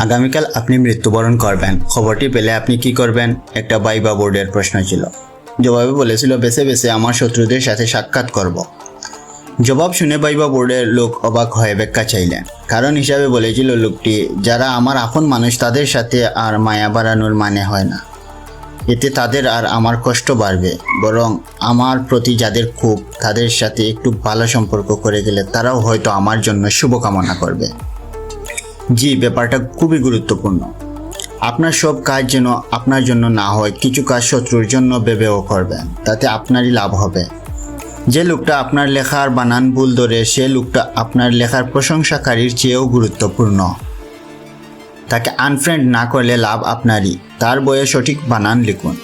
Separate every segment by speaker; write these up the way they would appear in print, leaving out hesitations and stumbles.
Speaker 1: আগামীকাল আপনি মৃত্যুবরণ করবেন, খবরটি পেলে আপনি কি করবেন? একটা ভাইবা বোর্ডের প্রশ্ন ছিল। জবাবে বলেছিল বেছে বেছে আমার শত্রুদের সাথে সাক্ষাৎ করব। জবাব শুনে ভাইবা বোর্ডের লোক অবাক হয়ে ব্যাখ্যা চাইলেন। কারণ হিসাবে বলেছিল লোকটি, যারা আমার আপন মানুষ তাদের সাথে আর মায়া বাড়ানোর মানে হয় না। এতে তাদের আর আমার কষ্ট বাড়বে, বরং আমার প্রতি যাদের ক্ষোভ তাদের সাথে একটু ভালো সম্পর্ক করে গেলে তারাও হয়তো আমার জন্য শুভকামনা করবে। জি, ব্যাপারটা খুবই গুরুত্বপূর্ণ। আপনার সব কাজ যেন আপনার জন্য না হয়, কিছু কাজ শত্রুর জন্য ভেবেও করবেন, তাতে আপনারই লাভ হবে। যে লোকটা আপনার লেখার বানান ভুল ধরে সে লোকটা আপনার লেখার প্রশংসাকারীর চেয়েও গুরুত্বপূর্ণ। তাকে আনফ্রেন্ড না করলে লাভ আপনারই। তার বইয়ে সঠিক বানান লিখুন।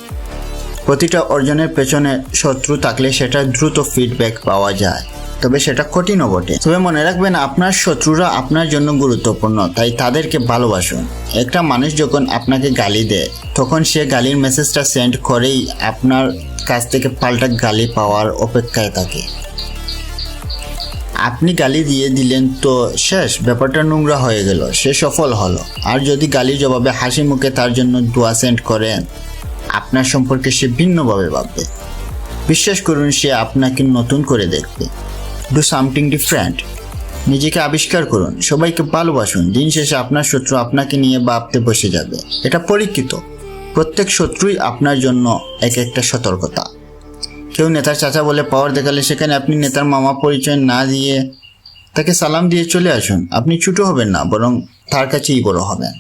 Speaker 1: প্রতিটা অর্জনের পেছনে শত্রু থাকলে সেটা দ্রুত ফিডব্যাক পাওয়া যায়, তবে সেটা কঠিনও বটে। তবে মনে রাখবেন, আপনার শত্রুরা আপনার জন্য গুরুত্বপূর্ণ, তাই তাদেরকে ভালোবাসুন। একটা মানুষ যখন আপনাকে গালি দেয় তখন সে গালির মেসেজটা সেন্ড করেই আপনার কাছ থেকে পাল্টা গালি পাওয়ার অপেক্ষায় থাকে। আপনি গালি দিয়ে দিলেন তো শেষ, ব্যাপারটা নোংরা হয়ে গেল, সে সফল হলো। আর যদি গালির জবাবে হাসি মুখে তার জন্য দোয়া সেন্ড করেন, আপনার সম্পর্কে সে ভিন্নভাবে ভাববে। বিশ্বাস করুন, সে আপনাকে নতুন করে দেখবে। Do something different. নিজেকে আবিষ্কার করুন, সবাইকে ভালোবাসুন। দিন শেষে আপনার শত্রু আপনাকে নিয়ে ভাবতে বসে যাবে। এটা পরীক্ষিত। প্রত্যেক শত্রুই আপনার জন্য এক একটা সতর্কতা। কেউ নেতার চাচা বলে পাওয়ার দেখালে সেখানে আপনি নেতার মামা পরিচয় না দিয়ে তাকে সালাম দিয়ে চলে আসুন। আপনি ছোট হবেন না, বরং তার কাছেই বড় হবেন।